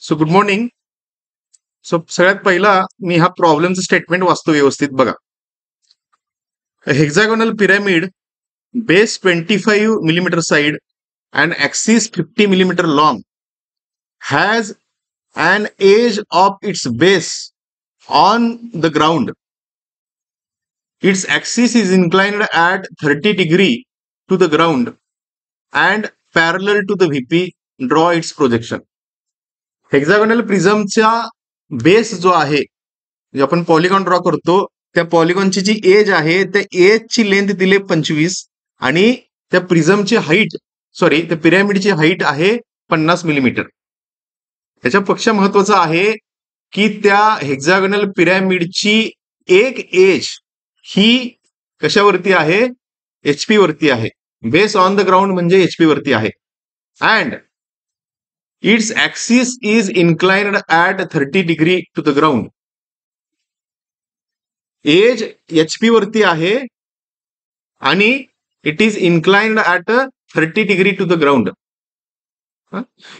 So good morning. So सगळ्यात पहिला मी हा प्रॉब्लेमचं स्टेटमेंट वाचतो व्यवस्थित बघा. Hexagonal pyramid base 25 millimeter side and axis 50 millimeter long has an edge of its base on the ground. Its axis is inclined at 30 degree to the ground and parallel to the VP. Draw its projection. Hexagonal प्रिझमचा base जो आहे जे आपण polygon draw करतो त्या पॉलिगॉनची जी age आहे त्या एजची लेंथ दिली 25 आणि त्या प्रिझमची हाईट त्या पिरॅमिडची हाईट आहे 50 मिलीमीटर. त्याच्यापेक्षा महत्वाचं आहे की त्या हेक्झागोनल पिरॅमिडची एक एज ही कशावरती आहे? HP वरती आहे. बेस ऑन द ग्राउंड म्हणजे HP वरती आहे. And it's axis is inclined at 30 degree to the ground. As HP वरती आहे आणि it is inclined at 30 degree to the ground.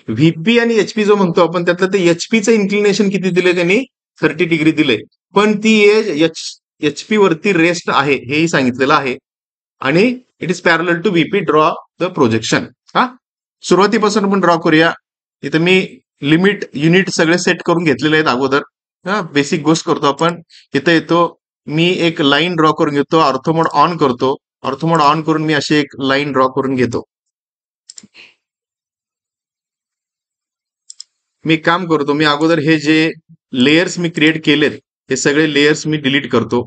VP आणि HP जो म्हणतो आपण त्यातलं ते HPचं इन्क्लिनेशन किती दिले त्यांनी? 30 degree दिले. पण ती एज HP वरती रेस्ट आहे हेही सांगितलेलं आहे आणि it is parallel to VP. Draw the projection. सुरुवातीपासून आपण ड्रॉ करूया. इथं मी लिमिट युनिट सगळे सेट करून घेतलेले आहेत अगोदर. बेसिक गोष्ट करतो आपण. इथं येतो मी एक लाईन ड्रॉ करून घेतो. ऑर्थोमोड ऑन करतो. ऑर्थोमोड ऑन करून मी अशी एक लाईन ड्रॉ करून घेतो. मी काम करतो मी अगोदर हे जे लेयर्स मी क्रिएट केलेत हे सगळे लेयर्स मी डिलीट करतो.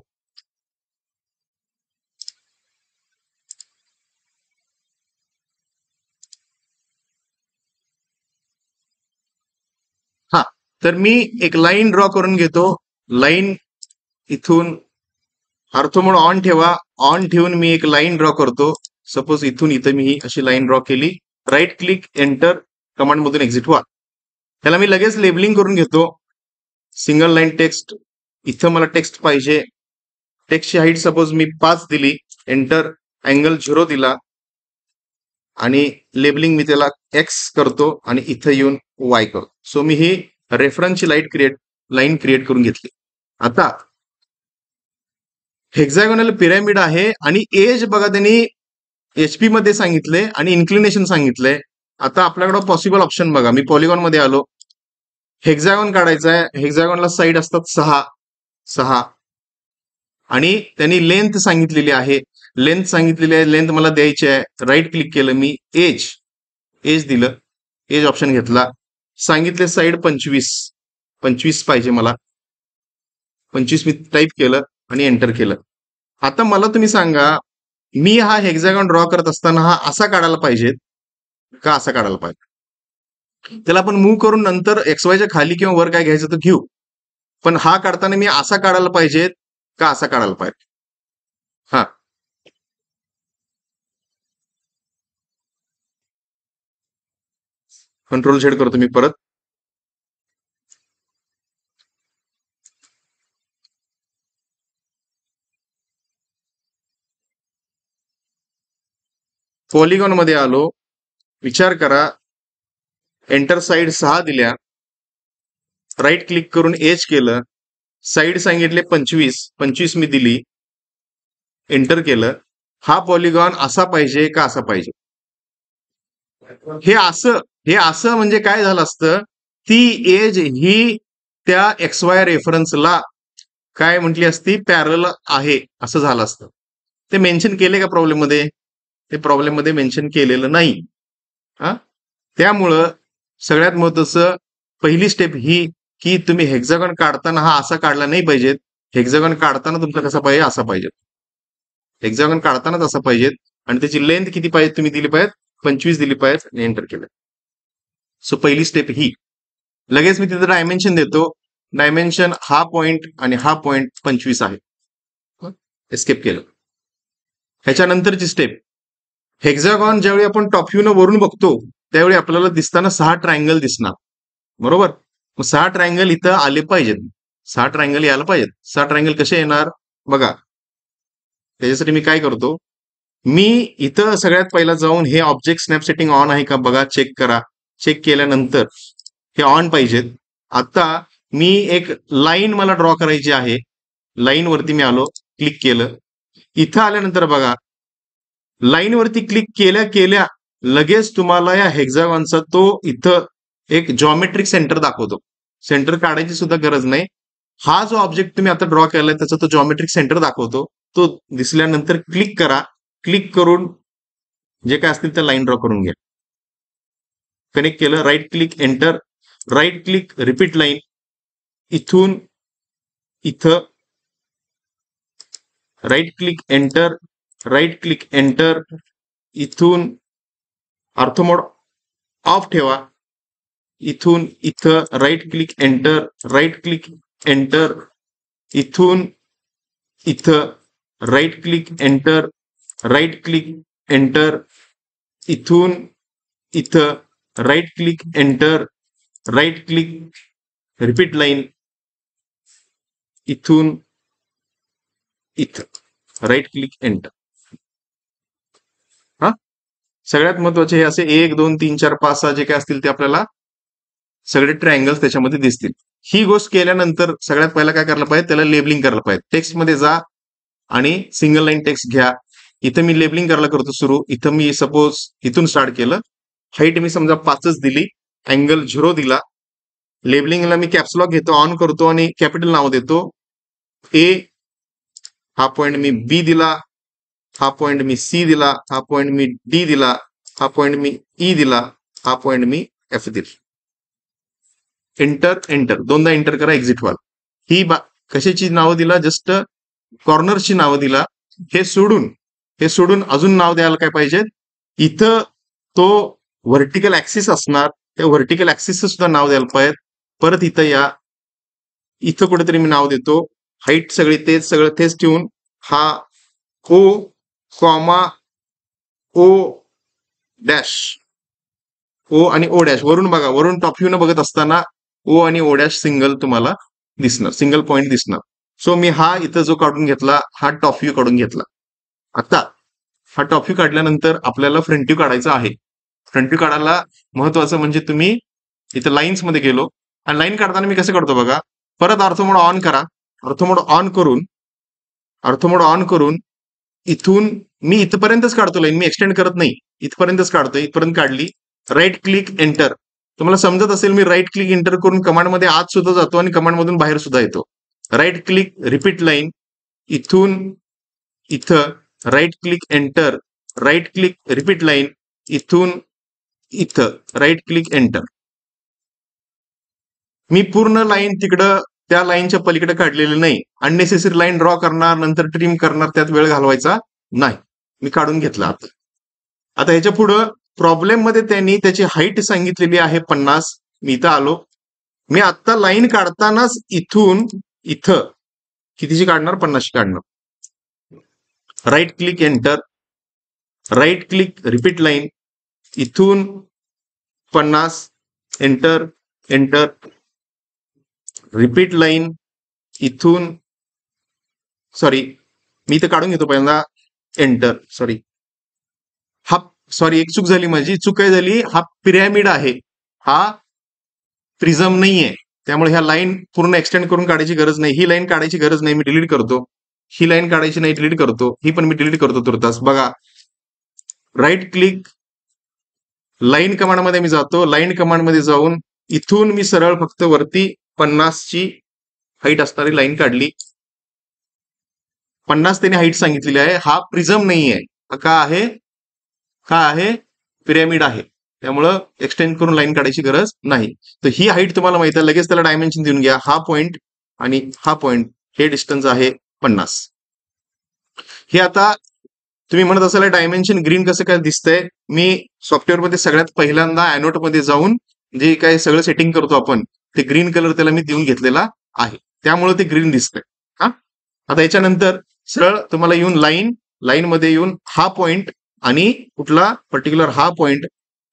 तर मी एक लाईन ड्रॉ करून घेतो. लाईन इथून ऑर्थोमोड ऑन ठेवा. ऑन ठेवून मी एक लाईन ड्रॉ करतो. सपोज इथून इथं मी ही अशी लाईन ड्रॉ केली. राईट क्लिक एंटर कमांड मधून एक्झिट व्हा. त्याला मी लगेच लेबलिंग करून घेतो. Single line text. इथं मला टेक्स्ट पाहिजे. टेक्स्टची हाईट सपोज मी 5 दिली. एंटर. अँगल 0 दिला आणि लेबलिंग मी त्याला X करतो आणि इथं येऊन Y करतो. सो मी ही रेफरन्सची लाईन क्रिएट करून घेतली. आता हेक्झागोनल पिरॅमिड आहे आणि एज बघा त्यांनी HP मध्ये सांगितले आणि इन्क्लिनेशन सांगितलंय. आता आपल्याकडे पॉसिबल ऑप्शन बघा. मी पॉलिगॉन मध्ये आलो. हेक्झागॉन काढायचा आहे. हेक्झागॉनला साईड असतात 6 आणि त्यांनी लेंथ सांगितलेली आहे. लेंथ मला द्यायची आहे. राईट क्लिक केलं मी. एज दिलं. एज ऑप्शन घेतला. सांगितले साईड 25 पाहिजे मला. 25 मी टाईप केलं आणि एंटर केलं. आता मला तुम्ही सांगा मी हा हेक्झागॉन ड्रॉ करत असताना हा असा काढायला पाहिजे का असा काढायला पाहिजे? त्याला आपण मूव्ह करून नंतर XYच्या खाली किंवा वर काय घ्यायचं तर घेऊ. पण हा काढताना मी असा काढायला पाहिजे का असा काढायला पाहिजे? कंट्रोल Z करतो मी परत. पॉलिगॉन मध्ये आलो. विचार करा. एंटर साईड 6 दिल्या. राईट क्लिक करून एज केलं. साईड सांगितले 25 मी दिली. एंटर केलं. हा पॉलिगॉन असा पाहिजे का असा पाहिजे? हे असं म्हणजे काय झालं असतं? ती एज ही त्या XY रेफरन्सला काय म्हटली असती? पॅरल आहे असं झालं असतं. ते मेन्शन केले का प्रॉब्लेम मध्ये? ते प्रॉब्लेम मध्ये मेन्शन केलेलं नाही. त्यामुळं सगळ्यात महत्वाचं पहिली स्टेप ही की तुम्ही हेक्झागॉन काढताना हा असा काढला नाही पाहिजेत. हेक्झागॉन काढताना तुमचा कसा पाहिजे? असा पाहिजे. हेक्झागॉन काढतानाच असा पाहिजेत आणि त्याची लेंथ किती पाहिजे तुम्ही दिली पाहिजे? 25 दिली पाहिजे आणि एंटर केलं. सो पहिली स्टेप ही. लगेच मी तिथं डायमेन्शन देतो. डायमेन्शन हा पॉइंट आणि हा पॉइंट 25 आहे. एस्केप केलं. ह्याच्यानंतरची स्टेप. हेक्झागॉन ज्यावेळी आपण टॉप व्ह्यू न वरून बघतो त्यावेळी आपल्याला दिसताना 6 ट्रायंगल दिसणार. बरोबर. मग 6 ट्रायंगल इथं आले पाहिजेत. 6 ट्रायंगल यायला पाहिजेत. 6 ट्रायंगल कसे येणार बघा. त्याच्यासाठी मी काय करतो? मी इथं सगळ्यात पहिला जाऊन हे ऑब्जेक्ट स्नॅप सेटिंग ऑन आहे का बघा. चेक करा. चेक केल्यानंतर हे ऑन पाहिजेत. आता मी एक लाईन मला ड्रॉ करायची आहे. लाईन वरती मी आलो, क्लिक केलं. इथं आल्यानंतर बघा, लाईन वरती क्लिक केल्या केल्या लगेच तुम्हाला या हेक्झागॉनचा तो इथं एक जॉमेट्रिक सेंटर दाखवतो. सेंटर काढायची सुद्धा गरज नाही. हा जो ऑब्जेक्ट तुम्ही आता ड्रॉ केलाय त्याचा तो जॉमेट्रिक सेंटर दाखवतो. तो दिसल्यानंतर क्लिक करा. क्लिक करून जे काय असतील त्या लाईन ड्रॉ करून घ्या. कनेक्ट केलं, right click enter, right click repeat line, इथून इथं right click enter, right click enter, इथून ऑर्थो मोड ऑफ ठेवा, इथून इथं right click enter, right click enter, इथून इथं right click enter, right click enter, इथून इथं right click enter, right click repeat line, इथून इथं राईट क्लिक एंटर. हा, सगळ्यात महत्वाचे हे असे 1 2 3 4 5 6 जे काय असतील ते आपल्याला सगळे ट्रायंगल्स त्याच्यामध्ये दिसतील. ही गोष्ट केल्यानंतर सगळ्यात पहिला काय करायला पाहिजे, त्याला लेबलिंग करायला पाहिजे. टेक्स्ट मध्ये जा आणि सिंगल लाईन टेक्स्ट घ्या. इथं मी लेबलिंग करायला करतो सुरू. इथं मी सपोज इथून स्टार्ट केलं. हाईट मी समजा 5च दिली, अँगल 0 दिला. लेबलिंगला मी कॅप्सलॉक घेतो, ऑन करतो आणि कॅपिटल नाव देतो. ए हा पॉइंट मी बी दिला, हा पॉइंट मी सी दिला, हा पॉइंट मी डी दिला, हा पॉइंट मी ई दिला, हा पॉइंट मी एफ दिला. एंटर एंटर, दोनदा एंटर करा, एक्झिट व्हाल. ही कशाची नावं दिला, जस्ट कॉर्नरची नावं दिला. हे सोडून अजून नाव द्यायला काय पाहिजे, इथं तो व्हर्टिकल ऍक्सिस असणार, त्या व्हर्टिकल ऍक्सिसचं सुद्धा नाव द्यायला पाहिजे. परत इथं या, इथं कुठेतरी मी नाव देतो. हाईट सगळं तेच ठेवून हा ओ कॉमा ओ डॅश, ओ आणि ओ डॅश वरून बघा, वरून टॉप व्ह्यू न बघत असताना ओ आणि ओ डॅश सिंगल तुम्हाला दिसणार, सिंगल पॉइंट दिसणार. सो मी हा इथं जो काढून घेतला, हा टॉप व्ह्यू काढून घेतला. आता हा टॉप व्ह्यू काढल्यानंतर आपल्याला फ्रंट व्ह्यू काढायचा आहे. फ्रंट व्ह्यू काढायला महत्वाचं म्हणजे तुम्ही इथं लाईन्स मध्ये गेलो आणि लाईन काढताना मी कसं काढतो बघा, परत ऑर्थो मोड ऑन करा. ऑर्थो मोड ऑन करून इथून मी इथपर्यंतच काढतो लाईन, मी एक्सटेंड करत नाही, इथपर्यंतच काढतोय. इथपर्यंत काढली, राईट क्लिक एंटर. तुम्हाला समजत असेल मी राईट क्लिक एंटर करून कमांडमध्ये आत सुद्धा जातो आणि कमांडमधून बाहेर सुद्धा येतो. राईट क्लिक रिपीट लाईन, इथून इथं right click enter, right click repeat line, इथून इथं राईट क्लिक एंटर. मी पूर्ण लाईन तिकडं त्या लाईनच्या पलीकडे काढलेली नाही. अननेसेसरी लाईन ड्रॉ करणार, नंतर ट्रिम करणार, त्यात वेळ घालवायचा नाही. मी काढून घेतला. आता ह्याच्या पुढं प्रॉब्लेम मध्ये त्यांनी त्याची हाईट सांगितलेली आहे 50. मी इथं आलो, मी आता लाईन काढतानाच इथून इथं कितीची काढणार, 50ची काढणार. Right click enter, right click repeat line, इथून 50 एंटर एंटर, रिपीट लाईन, इथून सॉरी मी इथं काढून घेतो पहिल्यांदा, एंटर. एक चूक झाली माझी. चूक काय झाली, हा पिरॅमिड आहे, हा प्रिझम नाहीये. त्यामुळे ह्या लाईन पूर्ण एक्सटेंड करून काढायची गरज नाही. ही लाईन काढायची गरज नाही, मी डिलीट करतो. ही लाईन काढायची नाही, डिलीट करतो. ही पण मी डिलीट करतो तुर्तास. बघा, राईट क्लिक लाईन कमांड मध्ये मी जातो. लाईन कमांड मध्ये जाऊन इथून मी सरळ फक्त वरती 50ची हाईट असणारी लाईन काढली. 50 त्याने हाईट सांगितलेली आहे. हा प्रिझम नाही आहे, हा का आहे, पिरॅमिड आहे. त्यामुळं एक्सटेंड करून लाईन काढायची गरज नाही. तर ही हाईट तुम्हाला माहिती आहे, लगेच त्याला डायमेन्शन देऊन घ्या. हा पॉइंट आणि हा पॉइंट, हे डिस्टन्स आहे 50. हे आता तुम्ही म्हणत असाल डायमेन्शन ग्रीन कसं काय दिसतंय, मी सॉफ्टवेअर मध्ये सगळ्यात पहिल्यांदा ॲनोट मध्ये जाऊन जे काय सगळं सेटिंग करतो आपण, ते ग्रीन कलर त्याला मी देऊन घेतलेला आहे, त्यामुळे ते ग्रीन दिसतंय. हा, आता याच्यानंतर सरळ तुम्हाला येऊन लाईन मध्ये येऊन हा पॉइंट आणि कुठला पर्टिक्युलर हा पॉइंट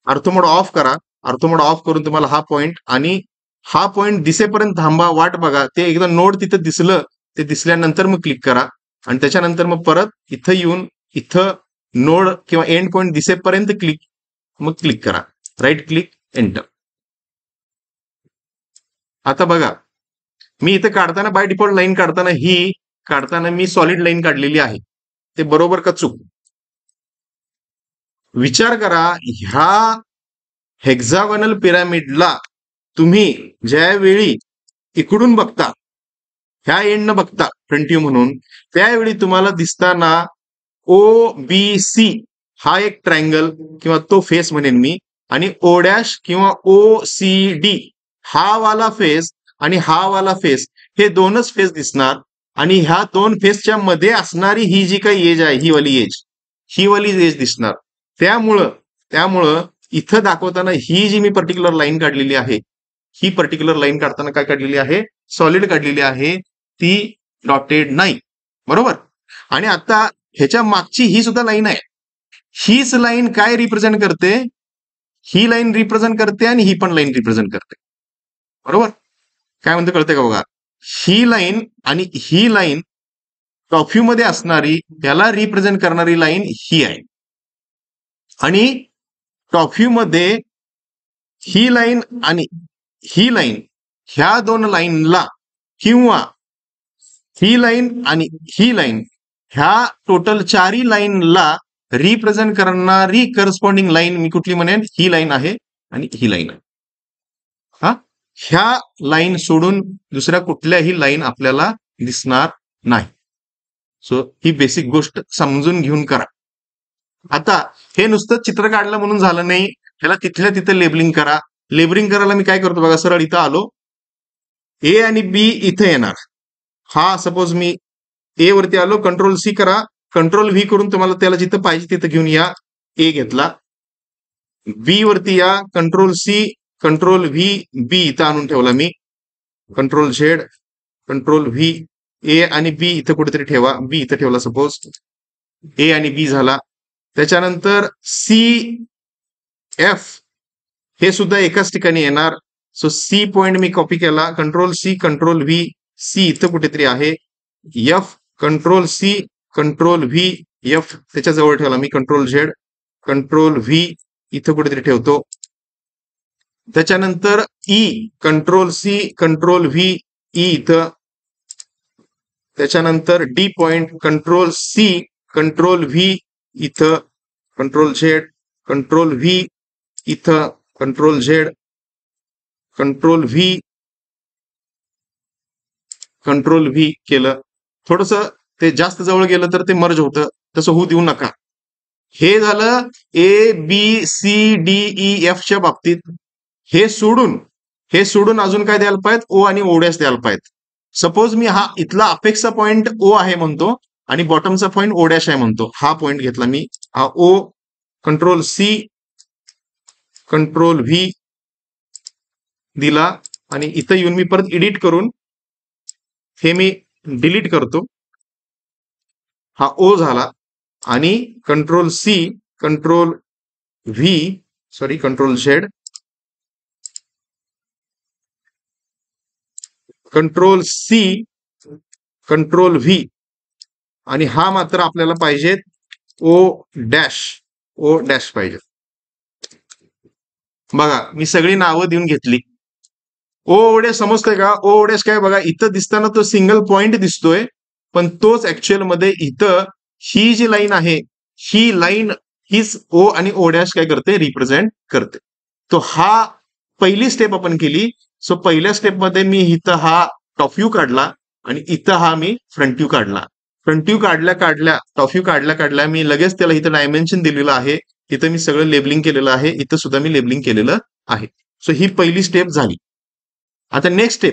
ऑर्थो मोड ऑफ करा. ऑर्थो मोड ऑफ करून तुम्हाला हा पॉइंट आणि हा पॉइंट दिसेपर्यंत थांबा, वाट बघा. ते एकदा नोड तिथं दिसलं, ते दिसल्यानंतर मग क्लिक करा आणि त्याच्यानंतर मग परत इथं येऊन इथं नोड किंवा एंड पॉइंट दिसेपर्यंत क्लिक करा. Right click enter. आता बघा, मी इथं काढताना बाय डिफॉल्ट लाईन काढताना मी सॉलिड लाईन काढलेली आहे. ते बरोबर का चूक? विचार करा, ह्या हेक्झागोनल पिरामिडला तुम्ही ज्यावेळी इकडून बघता, ह्या एंडनं बघता फ्रंट व्ह्यू म्हणून, त्यावेळी तुम्हाला दिसताना ओ बी सी हा एक ट्रायंगल किंवा तो फेस म्हणेन मी, आणि ओ डॅश किंवा ओ सी डी हा वाला फेस आणि हा वाला फेस, हे दोनच फेस दिसणार. आणि ह्या दोन फेसच्या मध्ये असणारी ही जी काही एज आहे, ही वाली एज दिसणार. त्यामुळं इथं दाखवताना ही जी मी पर्टिक्युलर लाईन काढलेली आहे, ही पर्टिक्युलर लाईन काढताना काय काढलेली आहे? सॉलिड काढलेली आहे, ती डॉटेड नाही. बरोबर. आणि आता ह्याच्या मागची ही सुद्धा लाईन आहे. हीच लाईन काय रिप्रेझेंट करते? ही लाईन रिप्रेझेंट करते आणि ही पण लाईन रिप्रेझेंट करते. बरोबर. काय म्हणते कळते का बघा? ही लाईन आणि ही लाईन टॉप व्ह्यू मध्ये असणारी, त्याला रिप्रेझेंट करणारी लाईन ही आहे. आणि टॉप व्ह्यू मध्ये ही लाईन आणि ही लाईन, ह्या दोन लाईनला किंवा ही लाईन आणि ही लाईन, ह्या टोटल चारही लाईनला रिप्रेझेंट करणारी करस्पॉन्डिंग लाईन मी कुठली म्हणेन? ही लाईन आहे आणि ही लाईन आहे. हा, ह्या लाईन सोडून दुसऱ्या कुठल्याही लाईन आपल्याला दिसणार नाही. सो ही बेसिक गोष्ट समजून घेऊन करा. आता हे नुसतं चित्र काढलं म्हणून झालं नाही, ह्याला तिथल्या तिथं लेबलिंग करा. लेबलिंग करायला मी काय करतो बघा, सरळ इथं आलो, ए आणि बी इथे येणार. हा सपोज मी ए वरती आलो, कंट्रोल सी करा, कंट्रोल व्ही करून तुम्हाला त्याला जिथं पाहिजे तिथं घेऊन या. ए घेतला. बी वरती या, कंट्रोल सी, कंट्रोल व्ही, बी इथं आणून ठेवला मी. कंट्रोल झेड, कंट्रोल व्ही, ए आणि बी इथं कुठेतरी ठेवा. बी इथं ठेवला सपोज, ए आणि बी झाला. त्याच्यानंतर सी एफ हे सुद्धा एकाच ठिकाणी येणार. सो सी पॉइंट मी कॉपी केला, control C, control V, C इथं कुठेतरी आहे. F, control C, control V, F त्याच्या जवळ ठेवला मी. कंट्रोल झेड, कंट्रोल व्ही इथं कुठेतरी ठेवतो. त्याच्यानंतर E, control C, control V, E इथं. त्याच्यानंतर D point, control C, control V इथं, कंट्रोल झेड, कंट्रोल व्ही इथं, control Z, control V, control V केलं. थोडस ते जास्त जवळ गेलं तर ते मर्ज होतं, तसं होऊ देऊ नका. हे झालं A B C D E F च्या बाबतीत. हे सोडून अजून काय द्यायला पाहिजे? ओ आणि ओ डॅश द्यायला पाहिजे. सपोज मी हा इथला अपेक्षा पॉइंट ओ आहे म्हणतो आणि बॉटमचा पॉइंट ओ डॅश आहे म्हणतो. हा पॉइंट घेतला मी, हा ओ, कंट्रोल सी, कंट्रोल व्ही दिला आणि इथं येऊन मी परत एडिट करून हे मी डिलीट करतो. हा ओ झाला आणि control C, control V, sorry control Z, control C, control V आणि हा मात्र आपल्याला पाहिजे ओ डॅश पाहिजे. बघा मी सगळी नावं देऊन घेतली. ओ डॅश समजतंय का? ओ डॅश काय बघा, इथं दिसताना तो सिंगल पॉइंट दिसतोय, पण तोच ऍक्च्युअल मध्ये इथं ही जी लाईन आहे, ही लाईन हीच ओ आणि ओ डॅश काय करते? रिप्रेझेंट करते. तो हा पहिली स्टेप आपण केली. सो पहिल्या स्टेपमध्ये मी इथं हा टॉप व्ह्यू काढला आणि इथं हा मी फ्रंट व्ह्यू काढला. फ्रंट व्ह्यू काढल्या टॉप व्ह्यू काढल्या मी लगेच त्याला इथं डायमेन्शन दिलेलं आहे. इथं मी सगळं लेबलिंग केलेलं आहे. इथं सुद्धा मी लेबलिंग केलेलं आहे. सो ही पहिली स्टेप झाली. आता नेक्स्ट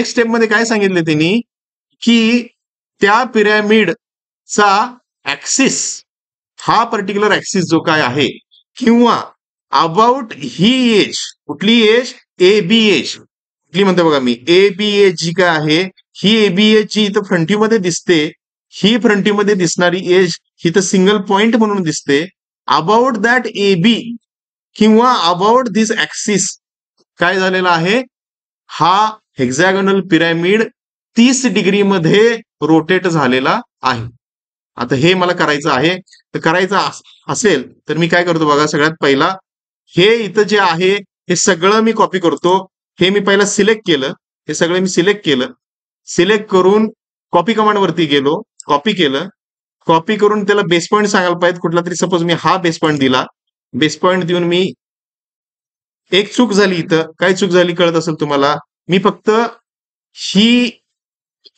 स्टेपमध्ये काय सांगितले त्यांनी, की त्या पिरॅमिडचा ऍक्सिस, हा पर्टिक्युलर ऍक्सिस जो काय आहे, किंवा अबाउट ही एज, कुठली एज? A B edge. कुठली म्हणते बघा मी, ए बी एज जी काय आहे, ही ए बी एज जी इथं फ्रंट व्ह्यू मध्ये दिसते, ही फ्रंट व्ह्यू मध्ये दिसणारी एज इथं सिंगल पॉइंट म्हणून दिसते. अबाउट दॅट ए बी किंवा अबाउट दिस ऍक्सिस काय झालेला आहे? हा हेक्झॅगोनल पिरॅमिड 30 डिग्री मध्ये रोटेट झालेला आहे. आता हे मला करायचं आहे, तर करायचं असेल तर मी काय करतो बघा, सगळ्यात पहिला हे इथं जे आहे हे सगळं मी कॉपी करतो. हे मी पहिला सिलेक्ट केलं, हे सगळं मी सिलेक्ट केलं. सिलेक्ट करून कॉपी कमांड वरती गेलो, कॉपी केलं. कॉपी करून त्याला बेस पॉईंट सांगायला पाहिजे कुठला तरी. सपोज मी हा बेस पॉईंट दिला. बेस पॉईंट देऊन मी एक चूक झाली इथं. काय चूक झाली कळत असेल तुम्हाला. मी फक्त ही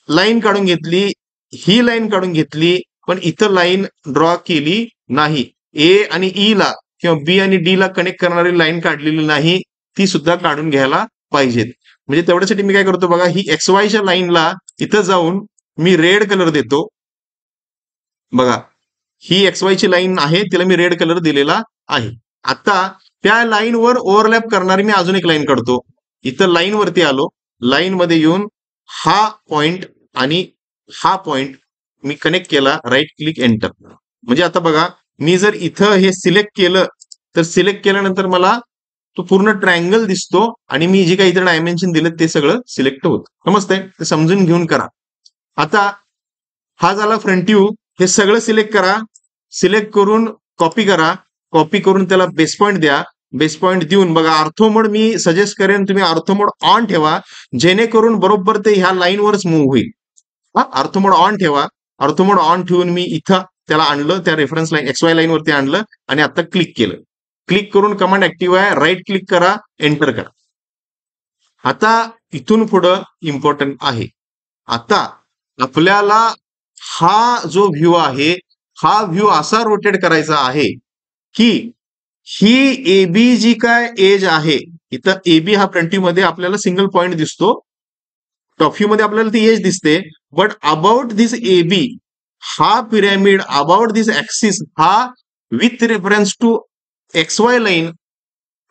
लाईन काढून घेतली, ही लाईन काढून घेतली, पण इथं लाईन ड्रॉ केली नाही. ए आणि ई ला किंवा बी आणि डी ला कनेक्ट करणारी लाईन काढलेली नाही, ती सुद्धा काढून घ्यायला पाहिजेत. म्हणजे तेवढ्यासाठी मी काय करतो बघा, ही एक्स वायच्या लाईनला इथं जाऊन मी रेड कलर देतो. बघा, ही एक्स वायची लाईन आहे, तिला मी रेड कलर दिलेला आहे. आता त्या लाईनवर ओव्हरलॅप करणारी मी अजून एक लाईन काढतो. इथं लाईन वरती आलो, लाईन मध्ये येऊन हा पॉइंट आणि हा पॉइंट मी कनेक्ट केला. Right click enter. म्हणजे आता बघा, मी जर इथं हे सिलेक्ट केलं तर सिलेक्ट केल्यानंतर मला तो पूर्ण ट्रायंगल दिसतो आणि मी जे काही इथं डायमेन्शन दिलं ते सगळं सिलेक्ट होतं. समजतंय? ते समजून घेऊन करा. आता हा झाला फ्रंट व्ह्यू. हे सगळं सिलेक्ट करा. सिलेक्ट करून कॉपी करा. कॉपी करून त्याला बेस पॉईंट द्या. बेस पॉईंट देऊन बघा, ऑर्थो मोड मी सजेस्ट करेन तुम्ही ऑर्थो मोड ऑन ठेवा, जेणेकरून बरोबर ते ह्या लाईनवरच मूव्ह होईल. ऑर्थो मोड ऑन ठेवा. ऑर्थो मोड ऑन ठेवून मी इथं त्याला आणलं, त्या reference line x Y line वरती आणलं आणि आता क्लिक केलं. क्लिक करून कमांड ऍक्टिव्ह आहे. राईट क्लिक करा, एंटर करा. आता इथून पुढं इम्पॉर्टंट आहे. आता आपल्याला हा जो व्ह्यू आहे, हा व्ह्यू असा रोटेट करायचा आहे की ही एबी जी काय एज आहे, इथं एबी हा फ्रंट व्ह्यू मध्ये आपल्याला सिंगल पॉइंट दिसतो, टॉप व्ह्यू मध्ये आपल्याला ती एज दिसते. बट अबाउट दिस एबी, हा पिरॅमिड अबाउट दिस ऍक्सिस, हा with reference to X Y line,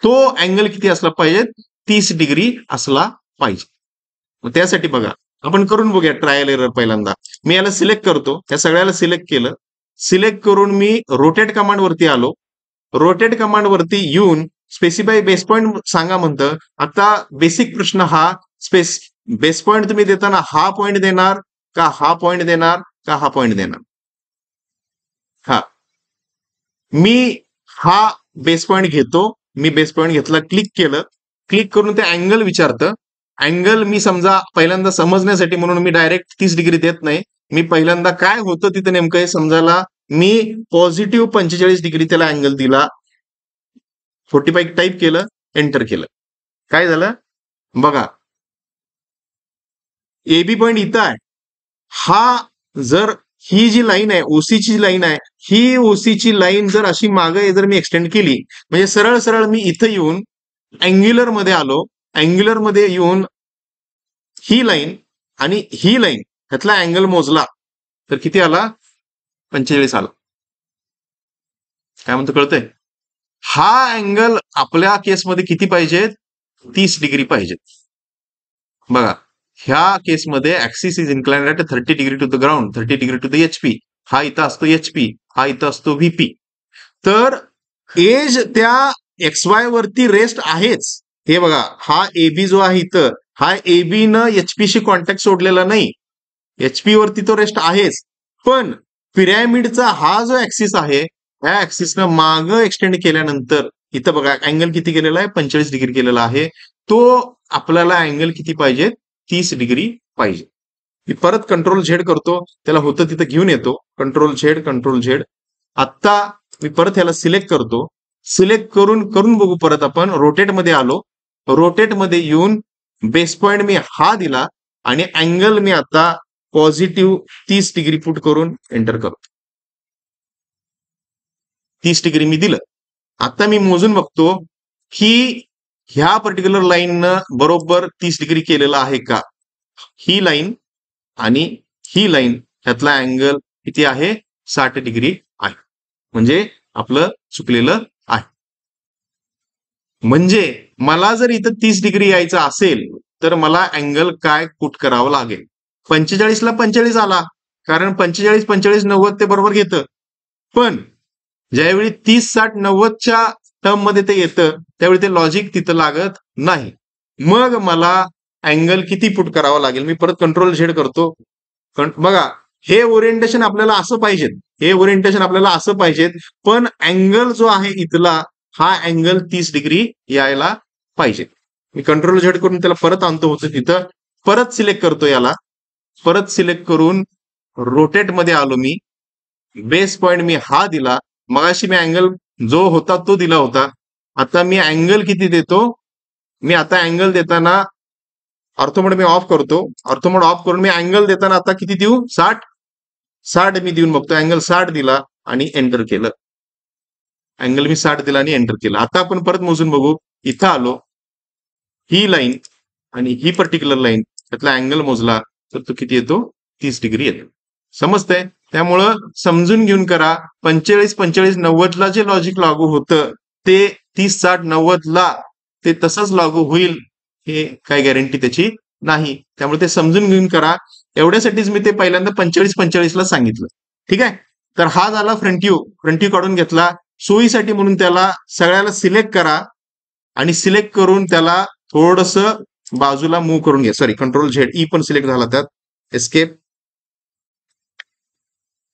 तो अँगल किती असला पाहिजे, 30 डिग्री असला पाहिजे. मग त्यासाठी बघा, आपण करून बघूया ट्रायल एरर. पहिल्यांदा मी याला सिलेक्ट करतो, या सगळ्याला सिलेक्ट केलं. सिलेक्ट करून मी रोटेट कमांड वरती आलो. रोटेट कमांड वरती येऊन स्पेसिफाय बेस पॉईंट सांगा म्हणतं. आता बेसिक प्रश्न हा, बेस पॉईंट तुम्ही देताना हा पॉईंट देणार का हा पॉईंट देणार का हा पॉईंट देणार. हा, मी हा बेस पॉईंट घेतो. मी बेस पॉईंट घेतला, क्लिक केलं. क्लिक करून ते अँगल विचारतं. अँगल मी समजा पहिल्यांदा समजण्यासाठी म्हणून मी डायरेक्ट 30 डिग्री देत नाही. मी पहिल्यांदा काय होतं तिथं नेमकं हे समजायला मी पॉझिटिव्ह 45 डिग्री त्याला अँगल दिला. 45 टाईप केलं, एंटर केलं. काय झालं बघा, एबी पॉईंट इथं आहे. हा जर ही जी लाईन आहे, ओसीची लाईन आहे, ही ओसीची लाईन जर अशी मागे जर मी एक्सटेंड केली, म्हणजे सरळ सरळ मी इथं येऊन अँग्युलर मध्ये आलो. अँग्युलर मध्ये येऊन ही लाईन आणि ही लाईन ह्यातला अँगल मोजला तर किती आला, 45 आला. काय म्हणतो कळतंय. हा अँगल आपल्या केसमध्ये किती पाहिजेत, 30 डिग्री पाहिजेत. बघा, ह्या केसमध्ये axis is inclined at 30 degree to the ground, 30 degree to the HP. हा इथं असतो एचपी, हा इथं असतो व्हीपी. तर एज त्या एक्स वाय वरती रेस्ट आहेच. हे बघा, हा एबी जो आहे इथं, हा एबी न एचपीशी कॉन्टॅक्ट सोडलेला नाही, एचपी वरती तो रेस्ट आहेच. पण पिरॅमिडचा हा जो ऍक्सिस आहे, ह्या ऍक्सिसनं माग एक्सटेंड केल्यानंतर इथं बघा अँगल किती केलेला आहे, 45 डिग्री केलेला आहे. तो आपल्याला अँगल किती पाहिजे, 30 डिग्री पाहिजे. मी परत कंट्रोल झेड करतो, त्याला होतं तिथं घेऊन येतो. Control Z, control Z. आता मी परत ह्याला सिलेक्ट करतो. सिलेक्ट करून बघू परत आपण रोटेट मध्ये आलो. रोटेट मध्ये येऊन बेस पॉइंट मी हा दिला आणि अँगल मी आता पॉझिटिव्ह 30 डिग्री पुट करून एंटर करतो. 30 डिग्री मी दिलं. आता मी मोजून बघतो की ह्या पर्टिक्युलर लाईननं बरोबर 30 डिग्री केलेलं आहे का. ही लाईन आणि ही लाईन ह्यातला अँगल किती आहे, 60 डिग्री आहे. म्हणजे आपलं चुकलेलं आहे. म्हणजे मला जर इथं 30 डिग्री यायचं असेल तर मला अँगल काय पुट करावं लागेल. 45 ला 45 आला, कारण 45 45 90 ते बरोबर घेतं. पण ज्यावेळी 30 60 90च्या टर्म मध्ये ते येतं त्यावेळी ते लॉजिक तिथं लागत नाही. मग मला अँगल किती पुट करावा लागेल. मी परत कंट्रोल झेड करतो. बघा, हे ओरिएंटेशन आपल्याला असं पाहिजेत, हे ओरिएंटेशन आपल्याला असं पाहिजेत. पण अँगल जो आहे इथला, हा अँगल 30 डिग्री यायला पाहिजे. मी कंट्रोल झेड करून त्याला परत आणतो होतं तिथं, परत सिलेक्ट करतो याला, परत सिलेक्ट करून रोटेट मध्ये आलो मी, बेस पॉइंट मी हा दिला, मगाशी मी अँगल जो होता तो दिला होता, आता मी अँगल किती देतो, मी आता अँगल देताना ऑर्थोमोड मी ऑफ करतो, ऑर्थोमोड ऑफ करून मी अँगल देताना आता किती देऊ, 60 मी देऊन बघतो, अँगल 60 दिला आणि एंटर केलं, अँगल मी 60 दिला आणि एंटर केलं. आता आपण परत मोजून बघू, इथं आलो, ही लाईन आणि ही पर्टिक्युलर लाईन त्यातला अँगल मोजला तर तो किती येतो, 30 डिग्री येतो. समजतंय? त्यामुळं समजून घेऊन करा. 45 45 90 ला जे लॉजिक लागू होतं ते 30 60 90 ला ते तसंच लागू होईल हे काही गॅरंटी त्याची नाही. त्यामुळे ते समजून घेऊन करा. एवढ्यासाठीच मी ते पहिल्यांदा 45 45 ला सांगितलं. ठीक आहे. तर हा झाला फ्रंट व्ह्यू काढून घेतला. सोयीसाठी म्हणून त्याला सगळ्याला सिलेक्ट करा आणि सिलेक्ट करून त्याला थोडस बाजूला मूव्ह करून घ्या. सॉरी, कंट्रोल झेड ई पण सिलेक्ट झाला, त्यात एस्केप.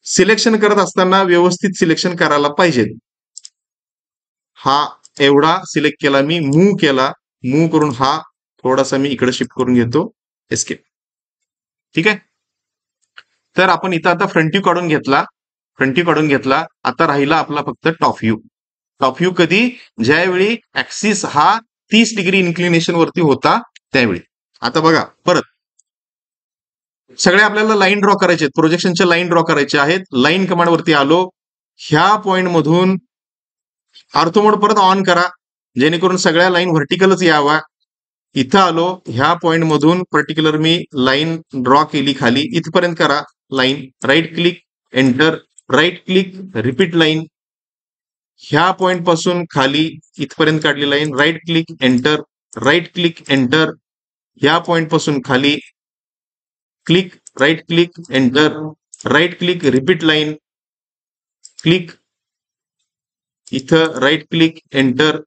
सिलेक्शन करत असताना व्यवस्थित सिलेक्शन करायला पाहिजे. हा एवढा सिलेक्ट केला मी, मूव्ह केला, मूव्ह करून हा थोडासा मी इकडे शिफ्ट करून घेतो, एस्केप. ठीक आहे. तर आपण इथं आता फ्रंट व्ह्यू काढून घेतला. आता राहिला आपला फक्त टॉप व्ह्यू कधी, ज्यावेळी ऍक्सिस हा 30 डिग्री इन्क्लिनेशन वरती होता त्यावेळी. आता बघा परत सगळे आपल्याला लाईन ड्रॉ करायचे आहेत, प्रोजेक्शनच्या लाईन ड्रॉ करायचे आहेत. लाईन कमांड वरती आलो, ह्या पॉइंट मधून ऑर्थोमोड परत ऑन करा जेणेकरून सगळ्या लाईन व्हर्टिकलच यावा. इथं आलो, ह्या पॉइंट मधून पर्टिक्युलर मी लाईन ड्रॉ केली खाली, इथपर्यंत करा line, right click enter, right click repeat line, ह्या पॉइंट पासून खाली इथपर्यंत काढली line, right click enter, right click enter, ह्या पॉइंट पासून खाली click, right click enter, right click repeat line, click, इथं राईट क्लिक एंटर.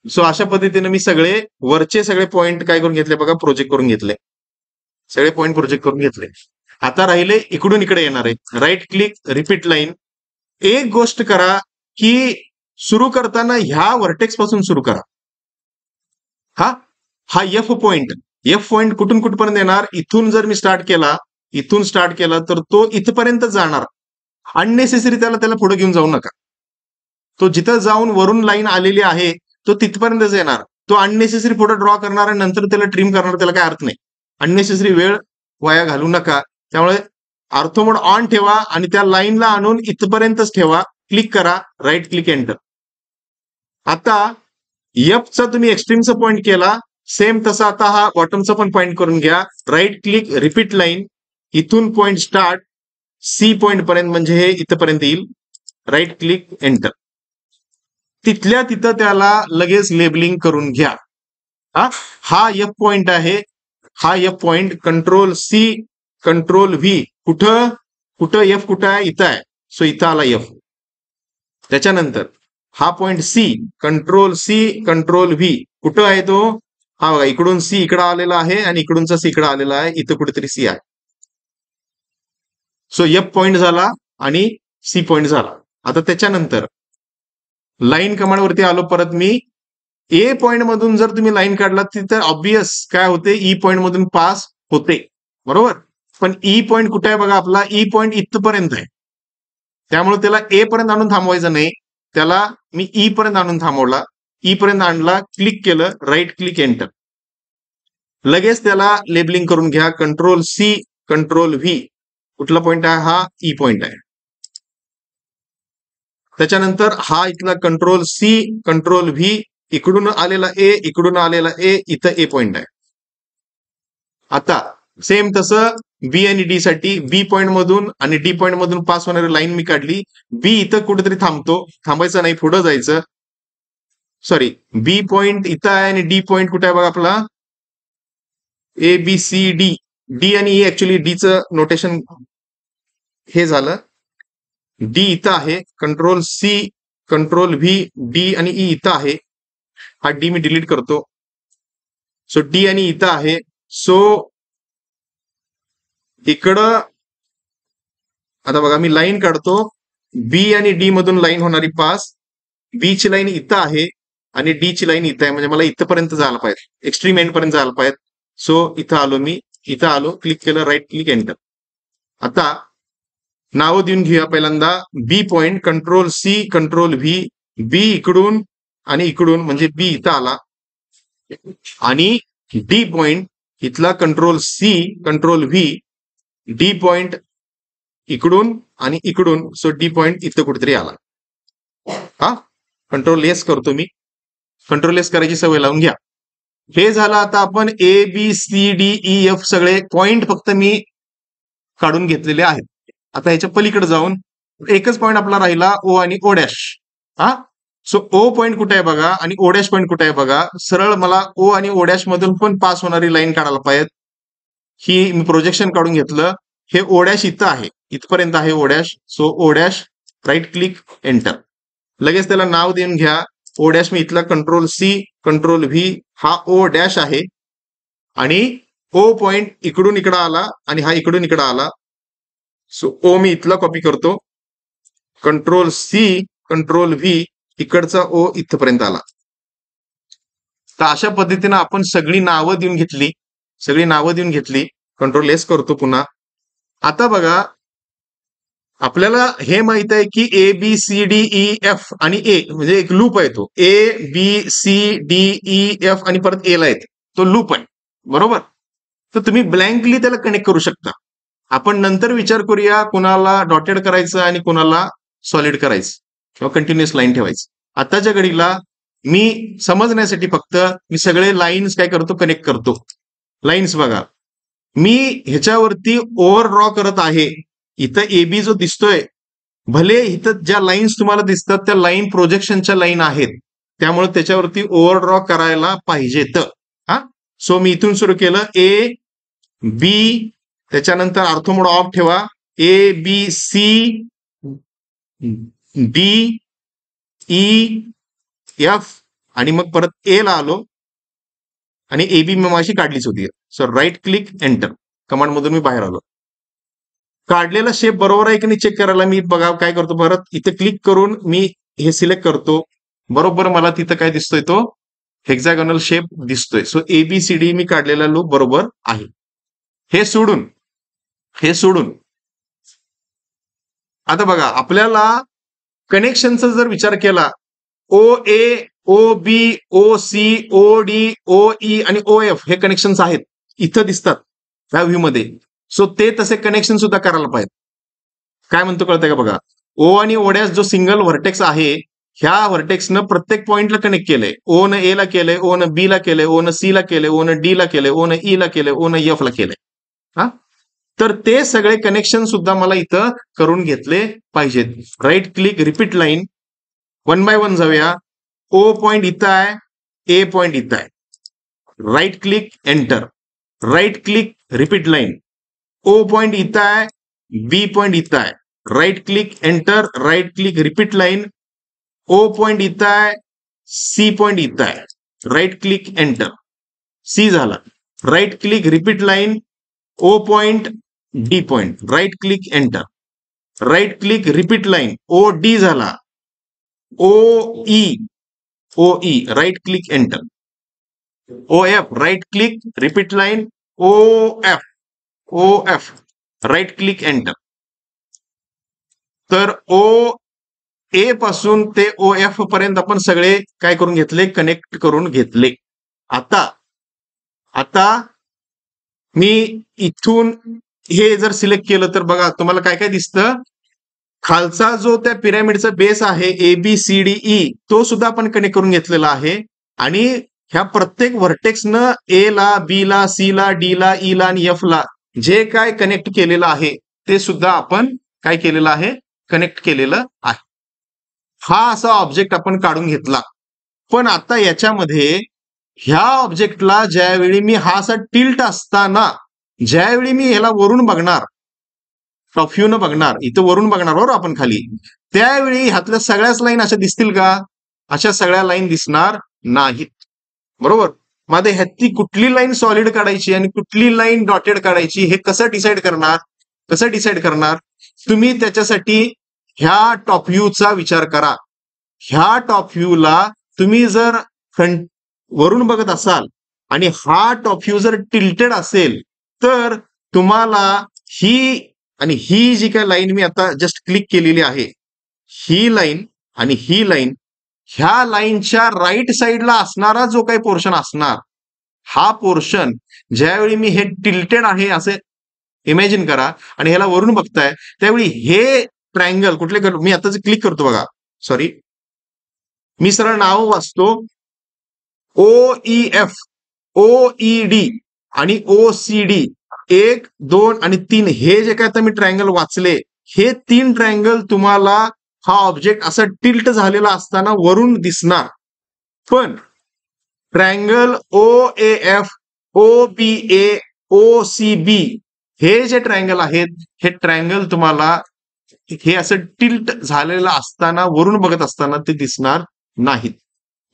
सो अशा पद्धतीने मी सगळे वरचे सगळे पॉइंट काय करून घेतले बघा, प्रोजेक्ट करून घेतले, सगळे पॉइंट प्रोजेक्ट करून घेतले. आता राहिले इकडून इकडे येणार आहे, राईट क्लिक रिपीट लाईन. एक गोष्ट करा की सुरू करताना ह्या व्हर्टेक्स पासून सुरू करा. हा एफ पॉइंट कुठून कुठपर्यंत येणार, इथून जर मी स्टार्ट केला तर तो इथपर्यंत जाणार. अननेसेसरी त्याला पुढे घेऊन जाऊ नका. तो जिथं जाऊन वरून लाईन आलेली आहे तो तिथपर्यंतच येणार. तो अननेसेसरी पुढे ड्रॉ करणार आणि नंतर त्याला ट्रिम करणार, त्याला काय अर्थ नाही. अननेसेसरी वेळ वाया घालू नका. त्यामुळे ऑर्थोमोड ऑन ठेवा आणि त्या लाईनला आणून इथपर्यंतच ठेवा. क्लिक करा, राईट क्लिक एंटर. आता एफचा तुम्ही एक्स्ट्रीमचा पॉइंट केला, सेम तसा आता हा बॉटमचा पण पॉइंट करून घ्या. राईट क्लिक रिपीट लाईन, इथून पॉइंट स्टार्ट सी पॉइंट पर्यंत, म्हणजे हे इथपर्यंत येईल. Right click enter. तिथल्या तिथं त्याला लगेच लेबलिंग करून घ्या. हा एफ पॉइंट आहे, हा F point. Control C control V, कुठं एफ कुठं आहे, इथं आहे. सो इथं आला एफ. त्याच्यानंतर हा point C, control C control V, कुठं आहे तो, हा बघा इकडून सी इकडं आलेला आहे आणि इकडूनचा सी इकडं आलेला आहे, इथं कुठेतरी सी आहे. सो एफ पॉइंट झाला आणि सी पॉइंट झाला. आता त्याच्यानंतर लाईन कमांड वरती आलो परत मी. ए पॉइंट मधून जर तुम्ही लाईन काढला तर ऑब्विस काय होते, ई पॉइंट मधून पास होते, बरोबर. पण ई पॉइंट कुठे आहे बघा, आपला ई पॉइंट इथपर्यंत आहे. त्यामुळे त्याला ए पर्यंत आणून थांबवायचं नाही, त्याला मी ई पर्यंत आणून थांबवला. ई पर्यंत आणला, क्लिक केलं, राईट क्लिक एंटर. लगेच त्याला लेबलिंग करून घ्या. कंट्रोल सी कंट्रोल व्ही, कुठला पॉइंट आहे, हा ई पॉइंट आहे. त्याच्यानंतर हा इथला कंट्रोल सी कंट्रोल व्ही, इकडून आलेला ए, इकडून आलेला ए, इथं ए पॉइंट आहे. आता सेम तसं बी आणि डी साठी, बी पॉइंट मधून आणि डी पॉइंट मधून पास होणारी लाईन मी काढली. बी इथं कुठेतरी थांबतो, थांबायचं नाही, पुढे जायचं. सॉरी, बी पॉइंट इथं आहे आणि डी पॉइंट कुठे आहे बघा आपला, A B C D, D आणि ई. ऍक्च्युली डीचं नोटेशन हे झालं, डी इथं आहे. Control C control V, D आणि ई इथं आहे. हा डी मी डिलीट करतो. सो डी आणि इथं आहे. सो इकडं आता बघा मी लाईन काढतो, बी आणि डी मधून लाईन होणारी पास, बी ची लाईन इथं आहे आणि डी ची लाईन इथं आहे, म्हणजे मला इथपर्यंत जायला पाहिजे, एक्स्ट्रीम एंड पर्यंत जायला पाहिजे. सो इथं आलो मी, इथं आलो, क्लिक केलं, राईट क्लिक एंटर. आता नावं देऊन घेऊया. पहिल्यांदा B point, control C, control V, B इकडून आणि इकडून म्हणजे बी इथं आला, आणि डी पॉइंट इथला control C, control V, D point इकडून आणि इकडून, सो डी पॉइंट इथं कुठेतरी आला. हा कंट्रोल एस करतो मी, कंट्रोल एस करायची सवय लावून घ्या. हे झालं. आता आपण A B C D E F सगळे पॉइंट फक्त मी काढून घेतलेले आहेत. आता ह्याच्या पलीकडे जाऊन एकच पॉइंट आपला राहिला, ओ आणि ओ डॅश. हा सो ओ पॉइंट कुठे आहे बघा आणि ओ डॅश पॉइंट कुठे आहे बघा. सरळ मला ओ आणि ओ डॅश मधून पण पास होणारी लाईन काढायला पाहिजे. ही मी प्रोजेक्शन काढून घेतलं. हे ओ डॅश इथं आहे, इथपर्यंत आहे ओ डॅश. सो ओ डॅश, राईट क्लिक एंटर. लगेच त्याला नाव देऊन घ्या. ओ डॅश मी इथला कंट्रोल सी, कंट्रोल व्ही, हा ओ डॅश आहे, आणि ओ पॉइंट इकडून इकडं आला आणि हा इकडून इकडं आला. सो ओ मी इथला कॉपी करतो, कंट्रोल सी, कंट्रोल व्ही, इकडचा ओ इथपर्यंत आला. तर अशा पद्धतीनं आपण सगळी नावं देऊन घेतली, सगळी नावं देऊन घेतली. कंट्रोल एस करतो पुन्हा. आता बघा, आपल्याला हे माहित आहे की A B C D E F आणि ए म्हणजे एक लूप आहे, तो A B C D E F आणि परत ए ला येते, तो लूप आहे, बरोबर. तर तुम्ही ब्लँकली त्याला कनेक्ट करू शकता. आपण नंतर विचार करूया कुणाला डॉटेड करायचं आणि कुणाला सॉलिड करायचं किंवा कंटिन्युअस लाईन ठेवायचं. आताच्या घडीला मी समजण्यासाठी फक्त मी सगळे लाईन्स काय करतो, कनेक्ट करतो. लाईन्स बघा, मी ह्याच्यावरती ओव्हर ड्रॉ करत आहे. इथं एबी जो दिसतोय, भले इथं ज्या लाईन्स तुम्हाला दिसतात त्या लाईन प्रोजेक्शनच्या लाईन आहेत, त्यामुळे त्याच्यावरती ओव्हर ड्रॉ करायला पाहिजेत. हा सो मी इथून सुरू केलं, ए बी, त्याच्यानंतर ऑर्थोमोड ऑफ ठेवा, A B C D E F, आणि मग परत ए ला आलो, आणि एबी मी माझी काढलीच होती. So right click enter, command मधून मी बाहेर आलो. काढलेला शेप बरोबर आहे की नाही चेक करायला मी बघा काय करतो, परत इथे क्लिक करून मी हे सिलेक्ट करतो. बरोबर मला तिथं काय दिसतोय, तो हेक्सागोनल शेप दिसतोय. सो एबीसीडी मी काढलेला लूप बरोबर आहे. हे सोडून आता बघा, आपल्याला कनेक्शनचा जर विचार केला, ओ ए, ओ बी, ओ सी, ओ डी, ओ ई आणि ओ एफ हे कनेक्शन्स आहेत, इथं दिसतात ह्या व्ह्यू मध्ये. सो ते तसे कनेक्शन सुद्धा करायला पाहिजे. काय म्हणतो कळतंय का बघा, ओ आणि ओ डॅश जो सिंगल व्हर्टेक्स आहे, ह्या व्हर्टेक्सनं प्रत्येक पॉइंटला कनेक्ट केलंय. ओ न ए ला केलंय, ओ न बी ला केलंय, ओ न सी ला केलंय, ओ न डी ला केलंय, ओ न ई ला केलंय, ओ न एफ ला केलंय. हा तर ते सगळे कनेक्शन सुद्धा मला इथं करून घेतले पाहिजेत. Right click, repeat line, one by one जाऊया. ओ पॉइंट इथं आहे, ए पॉइंट इथं आहे, right click enter, right click, repeat line, O point इथं आहे, बी पॉइंट इथं आहे, right click enter, right click, repeat line, O point इथं आहे, सी पॉइंट इथं आहे, राईट क्लिक एंटर, सी झाला, right click, repeat line, O point, D point, right click enter, right click, repeat line, ओ D झाला, O E, right click enter, O F, right click, repeat line, O F, right click enter. तर O ए पासून ते O F पर्यंत आपण सगळे काय करून घेतले, कनेक्ट करून घेतले. आता मी इथून हे जर सिलेक्ट केलं तर बघा तुम्हाला काय काय दिसतं. खालचा जो त्या पिरॅमिडचा बेस आहे A B C D E, तो सुद्धा आपण कनेक्ट करून घेतलेला आहे. आणि ह्या प्रत्येक व्हर्टेक्सनं ए ला, बी ला, सी ला, डी ला, ई ला आणि एफ ला जे काय कनेक्ट केलेलं आहे ते सुद्धा आपण काय केलेलं आहे, कनेक्ट केलेलं आहे. हा असा ऑब्जेक्ट आपण काढून घेतला. पण आता याच्यामध्ये ह्या ऑब्जेक्टला ज्यावेळी मी हा असा टिल्ट असताना, ज्यावेळी मी ह्याला वरून बघणार, टॉप व्ह्यू न बघणार, इथं वरून बघणार बरोबर आपण खाली, त्यावेळी ह्यातल्या सगळ्याच लाईन अशा दिसतील का? अशा सगळ्या लाईन दिसणार नाहीत, बरोबर. मध्ये ह्यातली कुठली लाईन सॉलिड काढायची आणि कुठली लाईन डॉटेड काढायची हे कसं डिसाईड करणार? तुम्ही त्याच्यासाठी ह्या टॉप व्ह्यूचा विचार करा. ह्या टॉप व्ह्यूला तुम्ही जर फ्रंट वरून बघत असाल आणि हा टॉप व्ह्यू जर टिल्टेड असेल तर तुम्हाला ही आणि ही जी काय लाईन मी आता जस्ट क्लिक केलेली आहे, ही लाईन आणि ही लाईन, ह्या लाईनच्या राईट साईडला असणारा जो काही पोर्शन असणार, हा पोर्शन ज्यावेळी मी हे टिल्टेड आहे असे इमॅजिन करा आणि ह्याला वरून बघताय, त्यावेळी हे ट्रायंगल कुठले मी आता जे क्लिक करतो बघा, सॉरी मी सरळ नाव वाचतो, OEF, OED आणि OCD 1, 2 आणि 3 हे जे काय आता मी ट्रायंगल वाचले, हे 3 ट्रायंगल तुम्हाला हा ऑब्जेक्ट असा टिल्ट झालेला असताना वरून दिसणार. पण ट्रायंगल OAF, OBA, OCB हे जे ट्रायंगल आहेत, हे ट्रायंगल तुम्हाला हे असं टिल्ट झालेलं असताना वरून बघत असताना ते दिसणार नाहीत.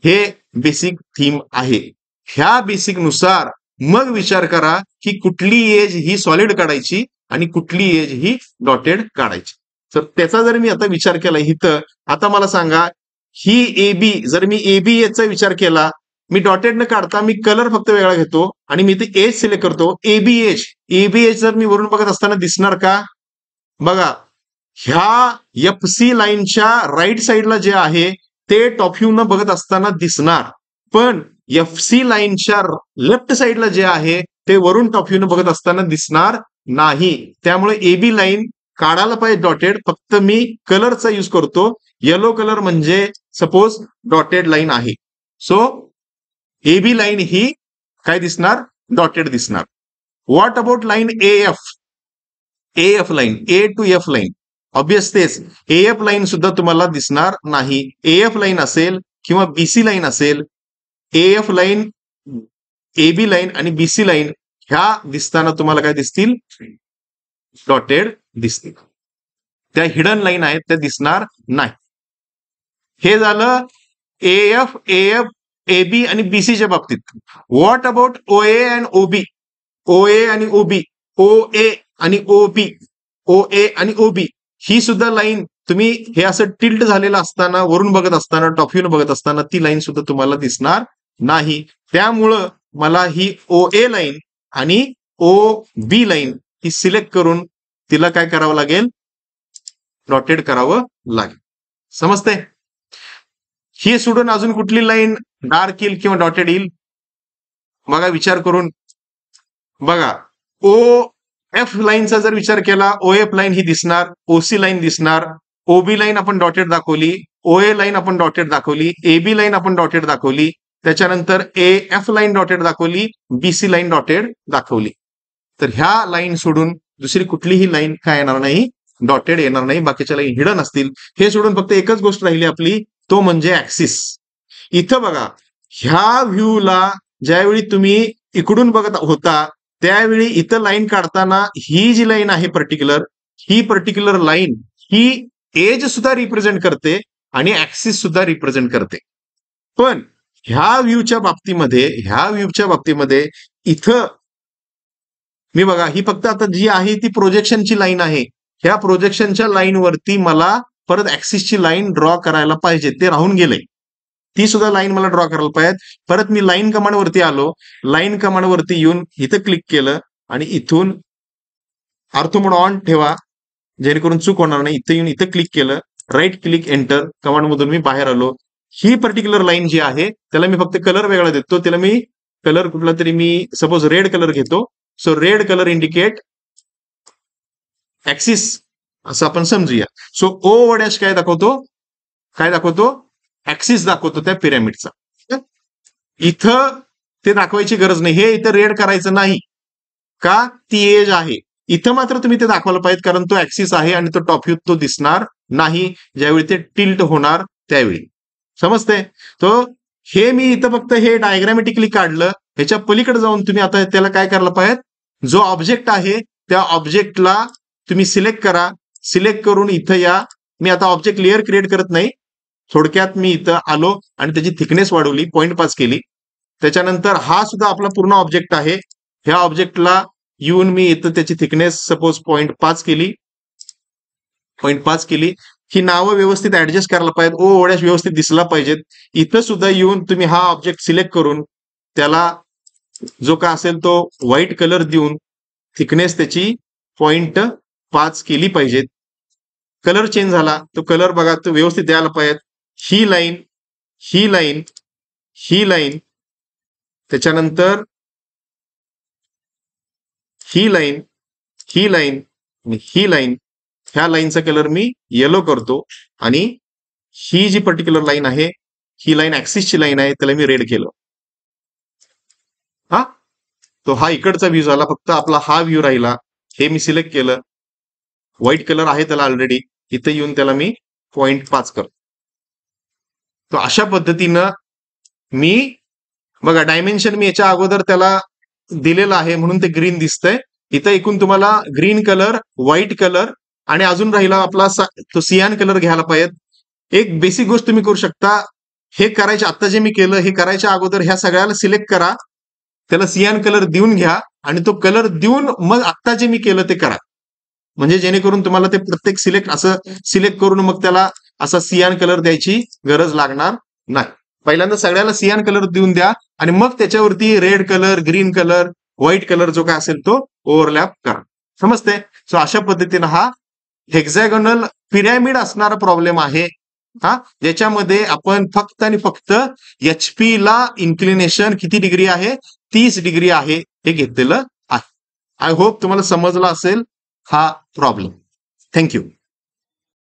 हे बेसिक थीम आहे. ह्या बेसिक नुसार मग विचार करा की कुठली एज ही सॉलिड काढायची आणि कुठली एज ही डॉटेड काढायची. तर त्याचा जर मी आता विचार केला इथं, आता मला सांगा ही AB, जर मी AB एजचा विचार केला, मी डॉटेड न काढता मी कलर फक्त वेगळा घेतो आणि मी ते एज सिलेक्ट करतो, AB एज जर मी वरून बघत असताना दिसणार का? बघा, ह्या FC लाईनच्या राईट साईडला जे आहे ते टॉप व्ह्यू न बघत असताना दिसणार, पण FC लाईनच्या लेफ्ट साईडला जे आहे ते वरून टॉप व्ह्यू न बघत असताना दिसणार नाही. त्यामुळे AB लाईन काढायला पाहिजे डॉटेड, फक्त मी कलरचा यूज करतो. येलो कलर म्हणजे सपोज डॉटेड लाईन आहे, सो AB लाईन ही काय दिसणार? डॉटेड दिसणार. What about line AF line, A to F line, obvious तेच, AF लाईन सुद्धा तुम्हाला दिसणार नाही. AF लाईन असेल किंवा BC लाईन असेल, AF लाईन, AB लाईन आणि BC लाईन ह्या दिसताना तुम्हाला काय दिसतील? डॉटेड दिसतील. त्या हिडन लाईन आहेत त्या दिसणार नाही. हे झालं AF, AB आणि BCच्या बाबतीत. What about OA and OB, OA आणि OB, OA आणि OB, OA आणि OB ही सुद्धा लाईन तुम्ही हे असं टिल्ट झालेलं असताना, वरून बघत असताना, टॉप व्ह्यू बघत असताना ती लाईन सुद्धा तुम्हाला दिसणार नाही. त्यामुळं मला ही OA लाईन आणि OB लाईन ही सिलेक्ट करून तिला काय करावं लागेल? डॉटेड करावं लागेल. समजते? हे सोडून अजून कुठली लाईन डार्क येईल किंवा डॉटेड येईल? बघा विचार करून बघा, OF लाईनचा जर विचार केला, OF लाईन ही दिसणार, OC लाईन दिसणार, OB लाईन आपण डॉटेड दाखवली, OA लाईन आपण डॉटेड दाखवली, AB लाईन आपण डॉटेड दाखवली, त्याच्यानंतर AF लाईन डॉटेड दाखवली, BC लाईन डॉटेड दाखवली. तर ह्या लाईन सोडून दुसरी कुठलीही लाईन काय येणार नाही? डॉटेड येणार नाही. बाकीच्या लाईन हिडन असतील. हे सोडून फक्त एकच गोष्ट राहिली आपली, तो म्हणजे ऍक्सिस. इथं बघा, ह्या व्ह्यूला ज्यावेळी तुम्ही इकडून बघत होता त्यावेळी इथं लाईन काढताना ही जी लाईन आहे ही पर्टिक्युलर लाईन ही एज सुद्धा रिप्रेझेंट करते आणि ऍक्सिस सुद्धा रिप्रेझेंट करते. पण ह्या व्ह्यूच्या बाबतीमध्ये इथं मी बघा, ही फक्त आता जी आहे ती प्रोजेक्शनची लाईन आहे. ह्या प्रोजेक्शनच्या लाईनवरती मला परत ऍक्सिसची लाईन ड्रॉ करायला पाहिजे, ते राहून गेलंय. ती सुद्धा लाईन मला ड्रॉ करायला पाहिजे. परत मी लाईन कमांड वरती आलो, लाईन कमांड वरती येऊन इथं क्लिक केलं आणि इथून ऑर्थो मोड ऑन ठेवा जेणेकरून चूक होणार नाही. इथं येऊन इथं क्लिक केलं, राईट क्लिक एंटर, कमांड मधून मी बाहेर आलो. ही पर्टिक्युलर लाईन जी आहे त्याला मी फक्त कलर वेगळा देतो. त्याला मी कलर कुठला तरी मी सपोज रेड कलर घेतो. So red colour indicate axis असं आपण समजूया. सो O डॅश काय दाखवतो? ऍक्सिस दाखवतो त्या पिरॅमिडचा. इथं ते दाखवायची गरज नाही. हे इथं रेड करायचं नाही का? ती एज आहे. इथं मात्र तुम्ही ते दाखवायला पाहिजे कारण तो ऍक्सिस आहे आणि तो टॉप व्ह्यू तो दिसणार नाही ज्यावेळी ते टिल्ट होणार त्यावेळी. समजते? तो हे मी इथं फक्त हे डायग्रामॅटिकली काढलं. ह्याच्या पलीकडे जाऊन तुम्ही आता त्याला काय करायला पाहिजे? जो ऑब्जेक्ट आहे त्या ऑब्जेक्टला तुम्ही सिलेक्ट करा. सिलेक्ट करून इथं या. मी आता ऑब्जेक्ट लेअर क्रिएट करत नाही. थोडक्यात मी इथं आलो आणि त्याची थिकनेस वाढवली, 0.5 केली. त्याच्यानंतर हा सुद्धा आपला पूर्ण ऑब्जेक्ट आहे. ह्या ऑब्जेक्टला येऊन मी इथं त्याची थिकनेस सपोज 0.5 केली. ही नावं व्यवस्थित ऍडजस्ट करायला पाहिजेत, ओ ओळ्या व्यवस्थित दिसला पाहिजेत. इथं सुद्धा येऊन तुम्ही हा ऑब्जेक्ट सिलेक्ट करून त्याला जो का असेल तो व्हाईट कलर देऊन थिकनेस त्याची 0.5 केली पाहिजेत. कलर चेंज झाला, तो कलर बघा तो व्यवस्थित द्यायला पाहिजे. ही लाईन, ही लाईन, ही लाईन, त्याच्यानंतर ही लाईन, ही लाईन आणि ही लाईन, ह्या लाईनचा कलर मी येलो करतो आणि ही जी पर्टिक्युलर लाईन आहे, ही लाईन ऍक्सिसची लाईन आहे, त्याला मी रेड केलं. हा, तो हा इकडचा व्ह्यू झाला. फक्त आपला हा व्ह्यू राहिला. हे मी सिलेक्ट केलं, व्हाईट कलर आहे त्याला ऑलरेडी. इथे येऊन त्याला मी 0.5 करतो. तो अशा पद्धतीनं मी बघा डायमेन्शन मी याच्या अगोदर त्याला दिलेलं आहे म्हणून ते ग्रीन दिसतंय. इथं एकूण तुम्हाला ग्रीन कलर, व्हाईट कलर आणि अजून राहिला आपला तो सियान कलर घ्यायला पाहिजे. एक बेसिक गोष्ट तुम्ही करू शकता. हे करायचे आता जे मी केलं हे करायच्या अगोदर ह्या सगळ्याला सिलेक्ट करा, त्याला सियान कलर देऊन घ्या आणि तो कलर देऊन मग आता जे मी केलं ते करा. म्हणजे जेणेकरून तुम्हाला ते प्रत्येक असं सिलेक्ट करून मग त्याला असा सियान कलर द्यायची गरज लागणार नाही. पहिल्यांदा सगळ्याला सियान कलर देऊन द्या आणि मग त्याच्यावरती red colour, green colour, white colour जो काय असेल तो ओव्हरलॅप करा. समजते? सो अशा पद्धतीनं हा हेक्झॅगोनल पिरॅमिड असणारा प्रॉब्लेम आहे. हा, ज्याच्यामध्ये आपण फक्त आणि फक्त HP ला इन्क्लिनेशन किती डिग्री आहे, 30 डिग्री आहे हे घेतलेलं आहे. आय होप तुम्हाला समजला असेल हा प्रॉब्लेम. थँक्यू.